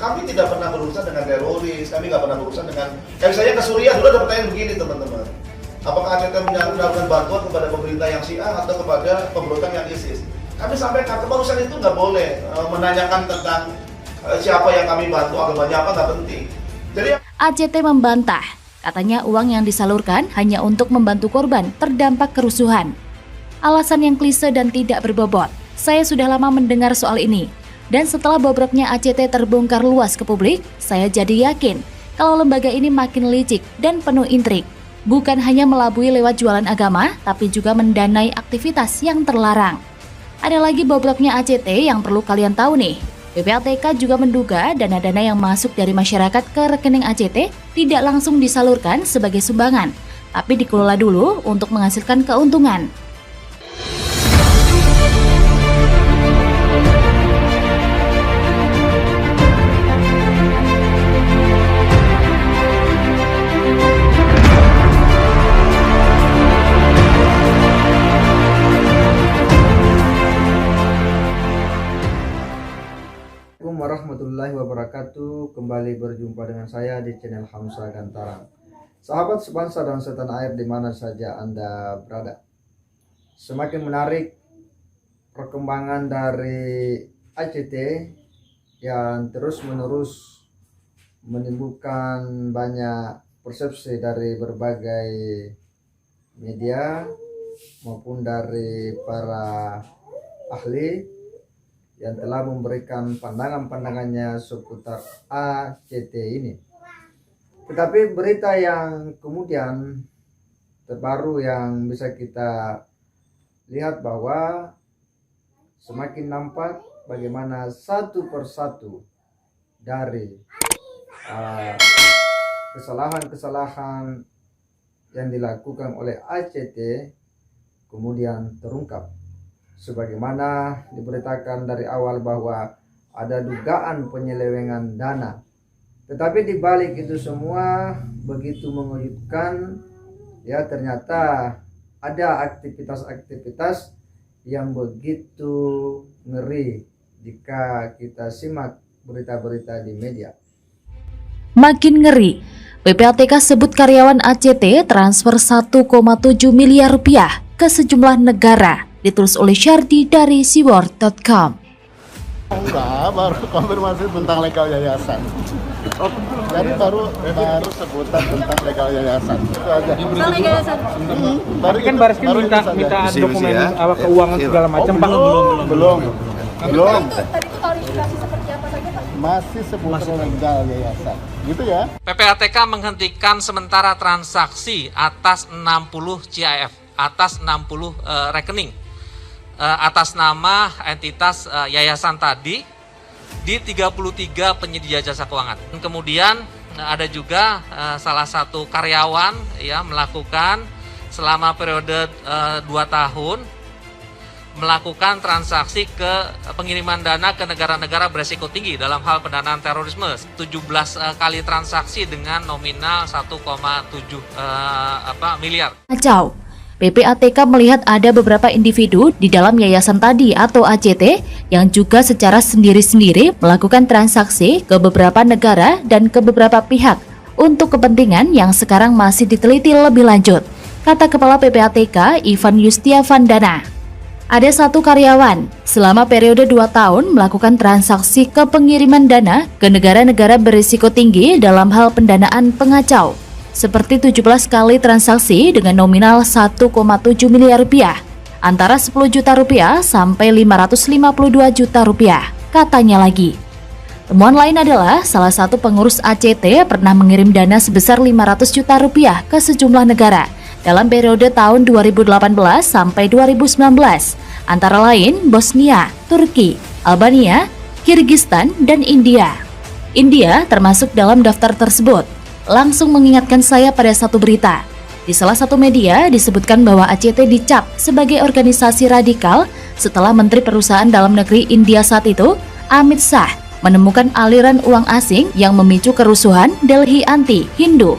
kami tidak pernah berurusan dengan teroris, kami nggak pernah berurusan dengan, kayak misalnya ke Suriah dulu ada pertanyaan begini teman-teman, apakah ACT mendapatkan bantuan kepada pemerintah yang Syiah atau kepada pemberontak yang ISIS? Kami sampaikan kemanusiaan itu nggak boleh menanyakan tentang siapa yang kami bantu, agamanya apa, nggak penting. Jadi ACT membantah, katanya uang yang disalurkan hanya untuk membantu korban terdampak kerusuhan. Alasan yang klise dan tidak berbobot. Saya sudah lama mendengar soal ini. Dan setelah bobroknya ACT terbongkar luas ke publik, saya jadi yakin kalau lembaga ini makin licik dan penuh intrik. Bukan hanya melabui lewat jualan agama, tapi juga mendanai aktivitas yang terlarang. Ada lagi bobroknya ACT yang perlu kalian tahu nih. PPATK juga menduga dana-dana yang masuk dari masyarakat ke rekening ACT tidak langsung disalurkan sebagai sumbangan, tapi dikelola dulu untuk menghasilkan keuntungan. Warahmatullahi wabarakatuh. Kembali berjumpa dengan saya di channel Hamzah Gantarang. Sahabat sebangsa dan setanah air di mana saja Anda berada, semakin menarik perkembangan dari ACT yang terus-menerus menimbulkan banyak persepsi dari berbagai media maupun dari para ahli yang telah memberikan pandangan-pandangannya seputar ACT ini. Tetapi berita yang kemudian terbaru yang bisa kita lihat bahwa semakin nampak bagaimana satu persatu dari kesalahan-kesalahan yang dilakukan oleh ACT kemudian terungkap. Sebagaimana diberitakan dari awal bahwa ada dugaan penyelewengan dana. Tetapi di balik itu semua begitu mengejutkan, ya ternyata ada aktivitas-aktivitas yang begitu ngeri jika kita simak berita-berita di media. Makin ngeri, PPATK sebut karyawan ACT transfer 1,7 miliar rupiah ke sejumlah negara. Ditulis oleh Syardi dari siword.com. Enggak, baru konfirmasi tentang legal yayasan. Jadi baru sebutan tentang legal yayasan. Itu aja. Tentang legal yayasan. Tadi kan Bariskin minta dokumen keuangan segala macam, Pak. Belum. Tadi itu klarifikasi seperti apa saja, Pak? Masih sebutan legal yayasan. Gitu ya. PPATK menghentikan sementara transaksi atas 60 CIF, atas 60 rekening. Atas nama entitas yayasan tadi di 33 penyedia jasa keuangan. Kemudian ada juga salah satu karyawan ya melakukan selama periode 2 tahun melakukan transaksi ke pengiriman dana ke negara-negara beresiko tinggi dalam hal pendanaan terorisme. 17 kali transaksi dengan nominal 1,7 miliar. Kacau. PPATK melihat ada beberapa individu di dalam yayasan tadi atau ACT yang juga secara sendiri-sendiri melakukan transaksi ke beberapa negara dan ke beberapa pihak untuk kepentingan yang sekarang masih diteliti lebih lanjut, kata Kepala PPATK Ivan Yustiavandana. Ada satu karyawan selama periode 2 tahun melakukan transaksi ke pengiriman dana ke negara-negara berisiko tinggi dalam hal pendanaan pengacau. Seperti 17 kali transaksi dengan nominal 1,7 miliar rupiah, antara 10 juta rupiah sampai 552 juta rupiah, katanya lagi. Temuan lain adalah salah satu pengurus ACT pernah mengirim dana sebesar 500 juta rupiah ke sejumlah negara dalam periode tahun 2018 sampai 2019, antara lain Bosnia, Turki, Albania, Kirgistan, dan India. India termasuk dalam daftar tersebut. Langsung mengingatkan saya pada satu berita. Di salah satu media disebutkan bahwa ACT dicap sebagai organisasi radikal setelah Menteri Perusahaan Dalam Negeri India saat itu, Amit Shah, menemukan aliran uang asing yang memicu kerusuhan Delhi anti-Hindu.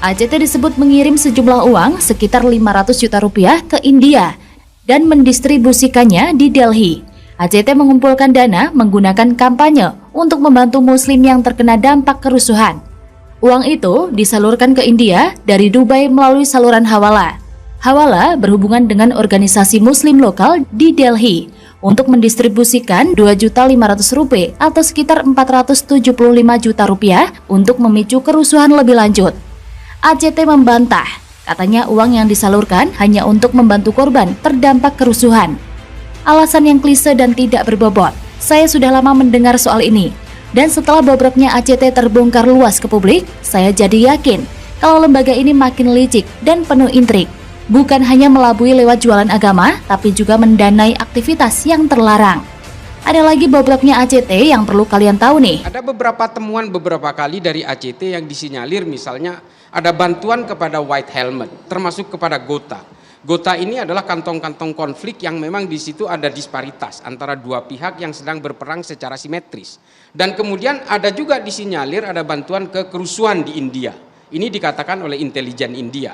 ACT disebut mengirim sejumlah uang sekitar 500 juta rupiah ke India dan mendistribusikannya di Delhi. ACT mengumpulkan dana menggunakan kampanye untuk membantu muslim yang terkena dampak kerusuhan. Uang itu disalurkan ke India dari Dubai melalui saluran Hawala. Hawala berhubungan dengan organisasi muslim lokal di Delhi untuk mendistribusikan Rp2.500.000 atau sekitar Rp475 juta untuk memicu kerusuhan lebih lanjut. ACT membantah, katanya uang yang disalurkan hanya untuk membantu korban terdampak kerusuhan. Alasan yang klise dan tidak berbobot. Saya sudah lama mendengar soal ini. Dan setelah bobroknya ACT terbongkar luas ke publik, saya jadi yakin kalau lembaga ini makin licik dan penuh intrik. Bukan hanya melabui lewat jualan agama, tapi juga mendanai aktivitas yang terlarang. Ada lagi bobroknya ACT yang perlu kalian tahu nih. Ada beberapa temuan beberapa kali dari ACT yang disinyalir, misalnya ada bantuan kepada White Helmet, termasuk kepada Gota. Gota ini adalah kantong-kantong konflik yang memang di situ ada disparitas antara dua pihak yang sedang berperang secara simetris. Dan kemudian ada juga disinyalir ada bantuan ke kerusuhan di India. Ini dikatakan oleh intelijen India.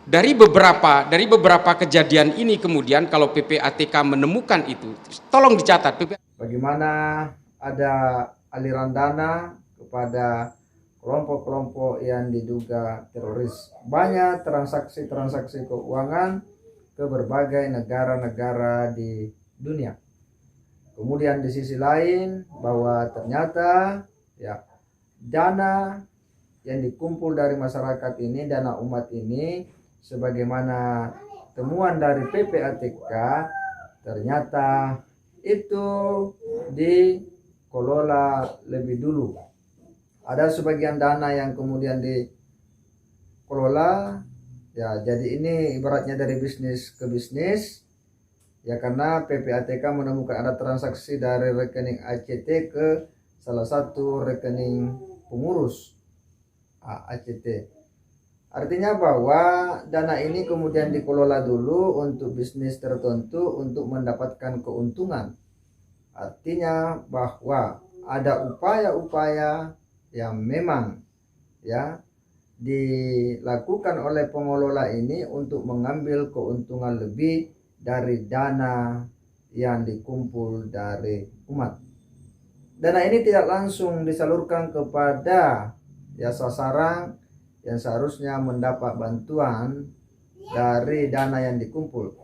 Dari beberapa kejadian ini kemudian kalau PPATK menemukan itu, tolong dicatat. Bagaimana ada aliran dana kepada kelompok-kelompok yang diduga teroris. Banyak transaksi-transaksi keuangan ke berbagai negara-negara di dunia. Kemudian di sisi lain bahwa ternyata ya dana yang dikumpul dari masyarakat ini, dana umat ini, sebagaimana temuan dari PPATK, ternyata itu dikelola lebih dulu. Ada sebagian dana yang kemudian dikelola, ya jadi ini ibaratnya dari bisnis ke bisnis, ya karena PPATK menemukan ada transaksi dari rekening ACT ke salah satu rekening pengurus ACT. Artinya bahwa dana ini kemudian dikelola dulu untuk bisnis tertentu untuk mendapatkan keuntungan. Artinya bahwa ada upaya-upaya yang memang ya dilakukan oleh pengelola ini untuk mengambil keuntungan lebih dari dana yang dikumpul dari umat. Dana ini tidak langsung disalurkan kepada ya sasaran yang seharusnya mendapat bantuan dari dana yang dikumpul,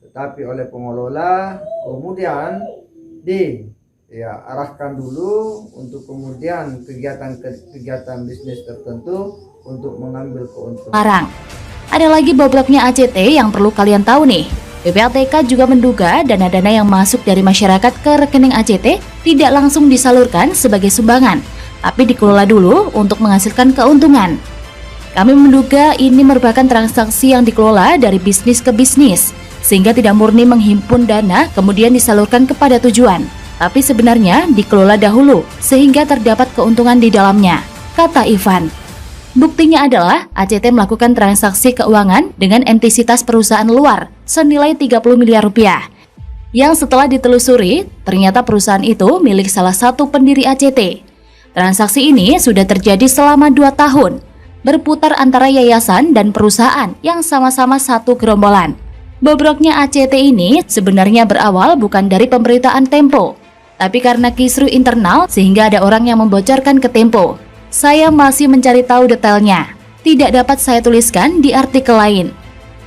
tetapi oleh pengelola kemudian arahkan dulu untuk kemudian kegiatan bisnis tertentu untuk mengambil keuntungan. Larang. Ada lagi bobroknya ACT yang perlu kalian tahu nih. PPATK juga menduga dana-dana yang masuk dari masyarakat ke rekening ACT tidak langsung disalurkan sebagai sumbangan, tapi dikelola dulu untuk menghasilkan keuntungan. Kami menduga ini merupakan transaksi yang dikelola dari bisnis ke bisnis, sehingga tidak murni menghimpun dana kemudian disalurkan kepada tujuan, tapi sebenarnya dikelola dahulu sehingga terdapat keuntungan di dalamnya, kata Ivan. Buktinya adalah ACT melakukan transaksi keuangan dengan entitas perusahaan luar senilai 30 miliar rupiah. Yang setelah ditelusuri, ternyata perusahaan itu milik salah satu pendiri ACT. Transaksi ini sudah terjadi selama 2 tahun, berputar antara yayasan dan perusahaan yang sama-sama satu gerombolan. Bobroknya ACT ini sebenarnya berawal bukan dari pemberitaan Tempo, tapi karena kisru internal sehingga ada orang yang membocorkan ke Tempo. Saya masih mencari tahu detailnya, tidak dapat saya tuliskan di artikel lain.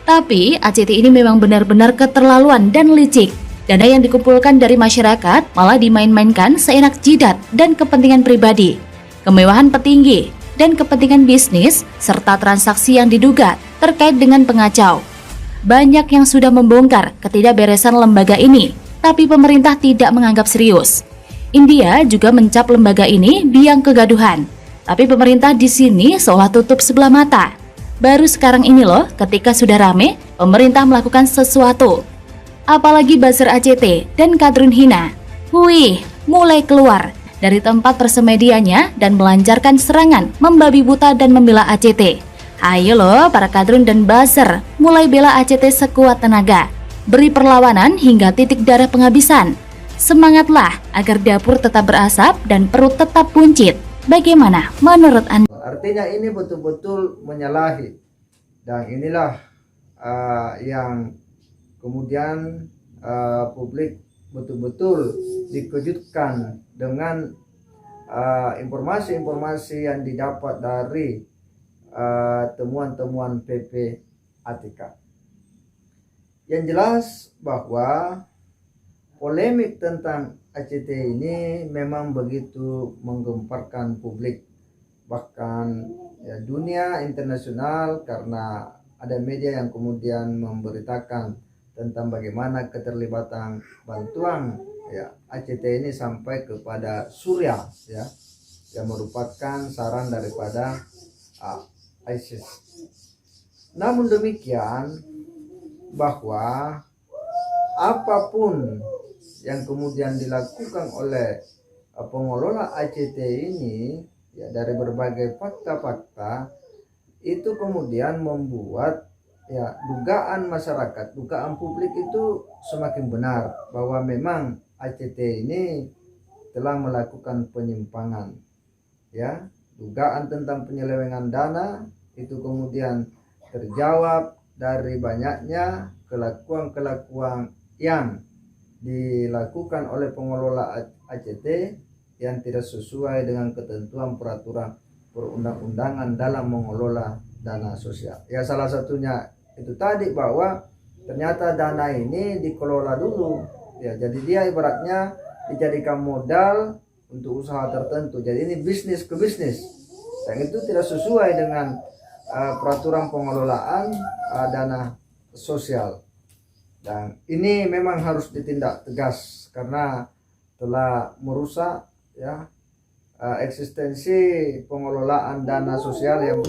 Tapi ACT ini memang benar-benar keterlaluan dan licik. Dana yang dikumpulkan dari masyarakat malah dimain-mainkan seenak jidat dan kepentingan pribadi, kemewahan petinggi, dan kepentingan bisnis, serta transaksi yang diduga terkait dengan pengacau. Banyak yang sudah membongkar ketidakberesan lembaga ini, tapi pemerintah tidak menganggap serius. India juga mencap lembaga ini biang kegaduhan, tapi pemerintah di sini seolah tutup sebelah mata. Baru sekarang ini loh, ketika sudah rame, pemerintah melakukan sesuatu. Apalagi buzzer ACT dan kadrun hina. Wih, mulai keluar dari tempat persemediannya dan melancarkan serangan membabi buta dan membela ACT. Ayo loh para kadrun dan buzzer, mulai bela ACT sekuat tenaga. Beri perlawanan hingga titik darah penghabisan. Semangatlah agar dapur tetap berasap dan perut tetap buncit. Bagaimana menurut Anda? Artinya ini betul-betul menyalahi. Dan inilah yang kemudian publik betul-betul dikejutkan dengan informasi-informasi yang didapat dari temuan-temuan PPATK. Yang jelas bahwa polemik tentang ACT ini memang begitu menggemparkan publik, bahkan ya, dunia internasional, karena ada media yang kemudian memberitakan tentang bagaimana keterlibatan bantuan ya ACT ini sampai kepada Suriah ya, yang merupakan saran daripada ISIS. Namun demikian, bahwa apapun yang kemudian dilakukan oleh pengelola ACT ini ya, dari berbagai fakta-fakta itu kemudian membuat ya dugaan masyarakat, dugaan publik itu semakin benar bahwa memang ACT ini telah melakukan penyimpangan ya. Dugaan tentang penyelewengan dana itu kemudian terjawab dari banyaknya kelakuan-kelakuan yang dilakukan oleh pengelola ACT yang tidak sesuai dengan ketentuan peraturan perundang-undangan dalam mengelola dana sosial. Ya, salah satunya itu tadi bahwa ternyata dana ini dikelola dulu. Ya, jadi dia ibaratnya dijadikan modal untuk usaha tertentu. Jadi ini bisnis ke bisnis. Dan itu tidak sesuai dengan peraturan pengelolaan dana sosial. Dan ini memang harus ditindak tegas karena telah merusak ya eksistensi pengelolaan dana sosial yang